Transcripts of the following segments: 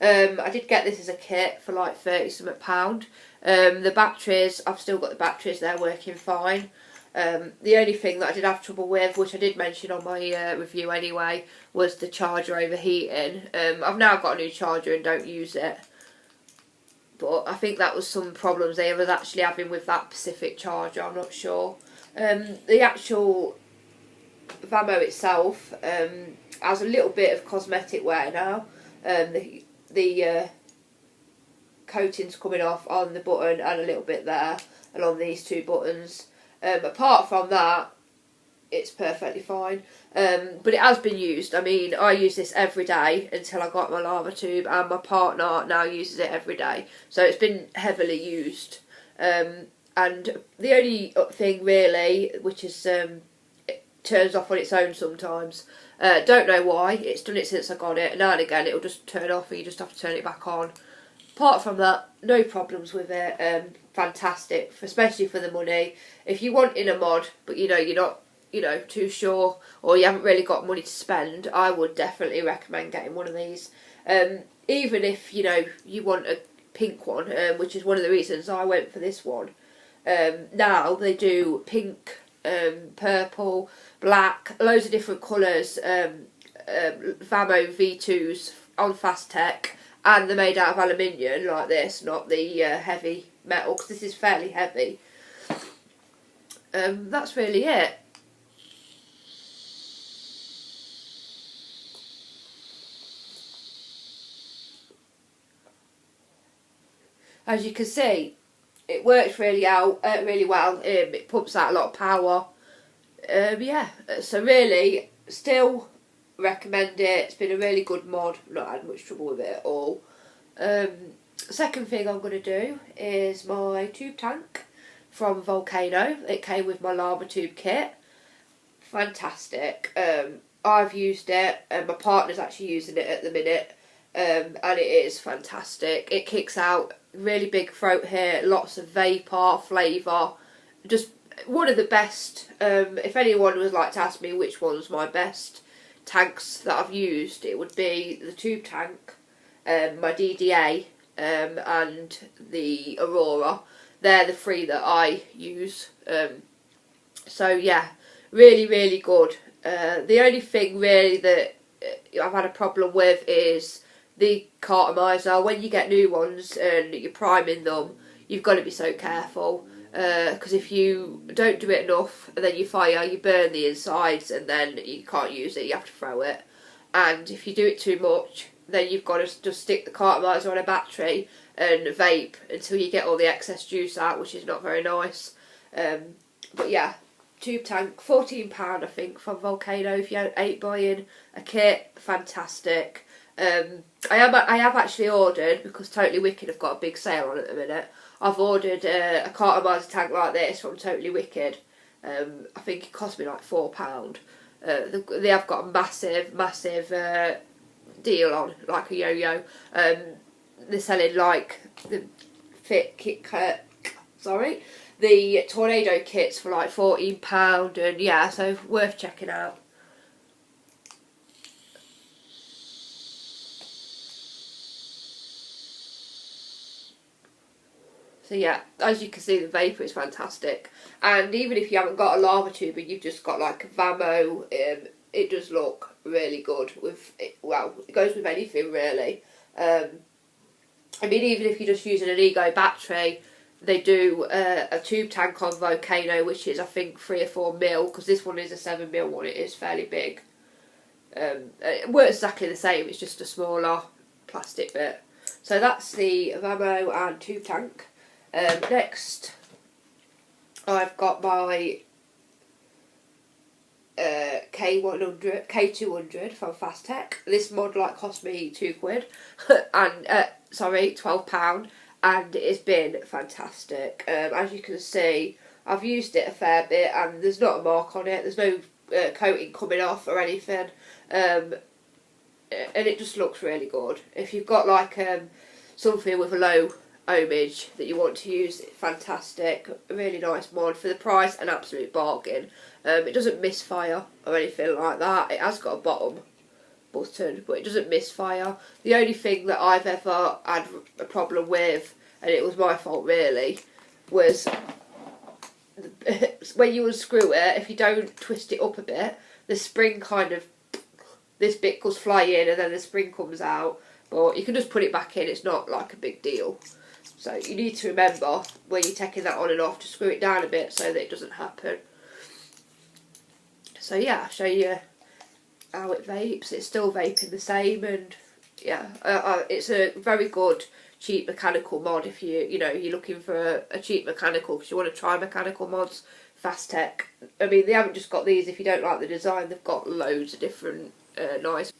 I did get this as a kit for like £30-something. The batteries, I've still got the batteries, they're working fine. The only thing that I did have trouble with, which I did mention on my review anyway, was the charger overheating. I've now got a new charger and don't use it. But I think that was some problems they was actually having with that specific charger, I'm not sure. The actual Vamo itself has a little bit of cosmetic wear now. The coating's coming off on the button and a little bit there along these two buttons. Apart from that, it's perfectly fine. But it has been used. I mean, I use this every day until I got my lava tube, and my partner now uses it every day. So it's been heavily used. And the only thing really, which is it turns off on its own sometimes. Don't know why. It's done it since I got it. Now and again, it'll just turn off, and you just have to turn it back on. Apart from that, no problems with it. Fantastic, especially for the money. If you want in a mod, but you're not too sure, or you haven't really got money to spend, I would definitely recommend getting one of these. Even if you want a pink one, which is one of the reasons I went for this one. Now they do pink, purple, black, loads of different colours. Vamo V2s on Fasttheck, and they're made out of aluminium like this, not the heavy metal, because this is fairly heavy. That's really it. As you can see, it works really well. It pumps out a lot of power. Yeah, so really, still recommend it. It's been a really good mod. Not had much trouble with it at all. Second thing I'm going to do is my tube tank from Volcano. It came with my lava tube kit. Fantastic. I've used it, and my partner's actually using it at the minute. And it is fantastic. It kicks out really big throat here, lots of vapour, flavour. Just one of the best. If anyone would like to ask me which one's my best tanks that I've used, it would be the tube tank, my DDA, and the Aurora. They're the three that I use. So yeah, really good. The only thing really that I've had a problem with is the cartomizer. When you get new ones and you're priming them, you've got to be so careful, because if you don't do it enough and then you fire, you burn the insides and then you can't use it, you have to throw it. And if you do it too much, then you've got to just stick the cartomizer on a battery and vape until you get all the excess juice out, which is not very nice. But yeah, tube tank, £14 I think from Volcano if you ain't buying a kit. Fantastic. I have actually ordered, because Totally Wicked have got a big sale on at the minute. I've ordered a cartomizer tank like this from Totally Wicked. I think it cost me like £4. They have got a massive deal on, like a yo-yo. They're selling like the the tornado kits for like £14, and yeah, so worth checking out. So yeah, as you can see, the vapour is fantastic. And even if you haven't got a lava tube and you've just got like a Vamo, it does look really good with it. Well, it goes with anything really. I mean, even if you're just using an Ego battery, they do a tube tank on Volcano, which is I think 3 or 4 mil, because this one is a 7 mil one. It is fairly big. It works exactly the same. It's just a smaller plastic bit. So that's the Vamo and tube tank. Next, I've got my K200 from Fasttheck. This mod cost me £2 and £12, and it's been fantastic. As you can see, I've used it a fair bit, and there's not a mark on it. There's no coating coming off or anything, and it just looks really good. If you've got something with a low ohmage that you want to use, fantastic, really nice mod for the price, an absolute bargain. It doesn't misfire or anything like that. It has got a bottom, button, but it doesn't misfire. The only thing that I've ever had a problem with, and it was my fault really, was when you unscrew it, if you don't twist it up a bit, the spring kind of, this bit goes flying and then the spring comes out. But you can just put it back in, it's not like a big deal. So you need to remember when you're taking that on and off to screw it down a bit so that it doesn't happen. So yeah, I'll show you how it vapes. It's still vaping the same, and yeah, it's a very good cheap mechanical mod if you're looking for a cheap mechanical because you want to try mechanical mods. Fasttheck. I mean, they haven't just got these. If you don't like the design, they've got loads of different nice.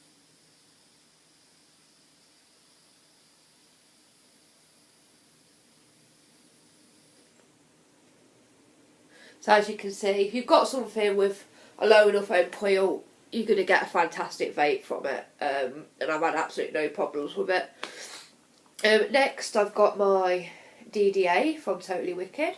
So as you can see, if you've got something with a low enough end coil, you're going to get a fantastic vape from it. And I've had absolutely no problems with it. Next, I've got my DDA from Totally Wicked.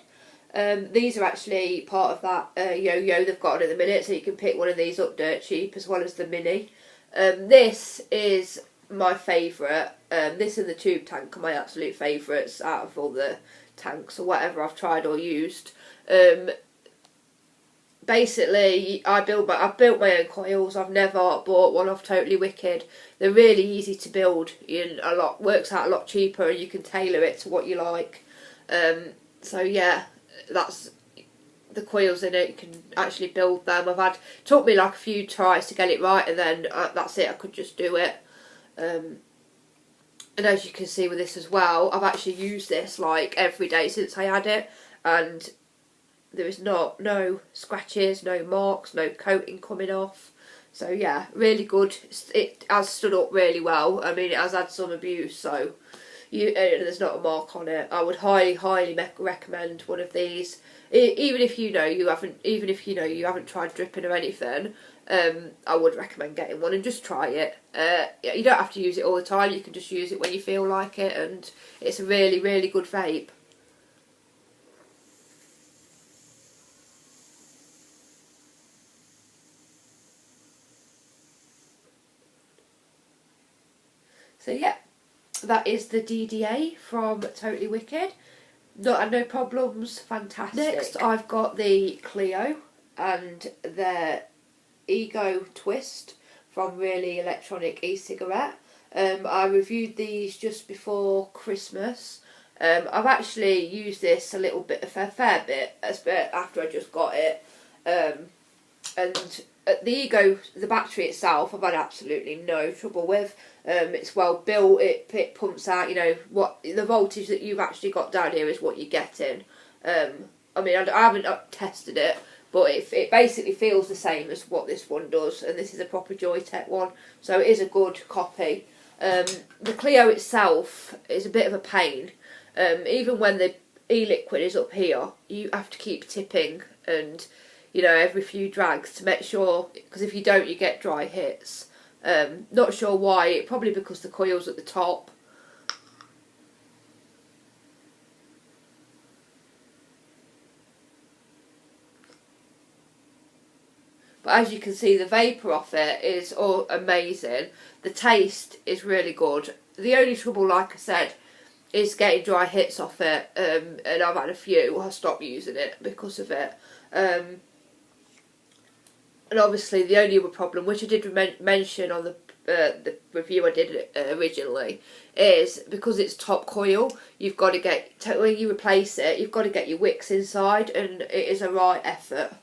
These are actually part of that yo-yo they've got on at the minute, so you can pick one of these up dirt cheap as well as the mini. This is my favourite. This and the tube tank are my absolute favourites out of all the tanks or whatever I've tried or used. Basically, I've built my own coils. I've never bought one off Totally Wicked. They're really easy to build. Works out a lot cheaper, and you can tailor it to what you like. So yeah, that's the coils in it. You can actually build them. Took me like a few tries to get it right, and then that's it. I could just do it. And as you can see with this as well, I've actually used this like every day since I had it, and there is no scratches, no marks, no coating coming off. So yeah, really good. It has stood up really well. I mean, it has had some abuse, so there's not a mark on it. I would highly recommend one of these. Even if you haven't tried dripping or anything, I would recommend getting one and just try it. You don't have to use it all the time. You can just use it when you feel like it, and it's a really, really good vape. So yeah, that is the DDA from Totally Wicked. Not had no problems, fantastic. Next I've got the Cleo and their Ego Twist from Really Electronic E-Cigarette. I reviewed these just before Christmas. I've actually used this a fair bit after I just got it. And the Ego, the battery itself, I've had absolutely no trouble with. It's well built. It pumps out. What the voltage that you've actually got down here is what you're getting. I mean, I haven't tested it, but it basically feels the same as what this one does, and this is a proper Joytech one, so it is a good copy. The Cleo itself is a bit of a pain. Even when the e-liquid is up here, you have to keep tipping and every few drags to make sure, because if you don't, you get dry hits. Not sure why, probably because the coil's at the top. But as you can see, the vapour off it is all amazing. The taste is really good. The only trouble, like I said, is getting dry hits off it. And I've had a few. I stopped using it because of it. And obviously the only other problem, which I did mention on the review I did originally, is because it's top coil, you've got to when you replace it, you've got to get your wicks inside, and it is a right effort.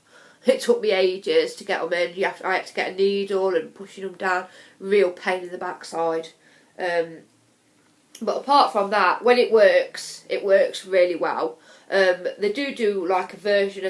It took me ages to get them in. I had to get a needle and pushing them down. Real pain in the backside. But apart from that, when it works really well. They do like a version of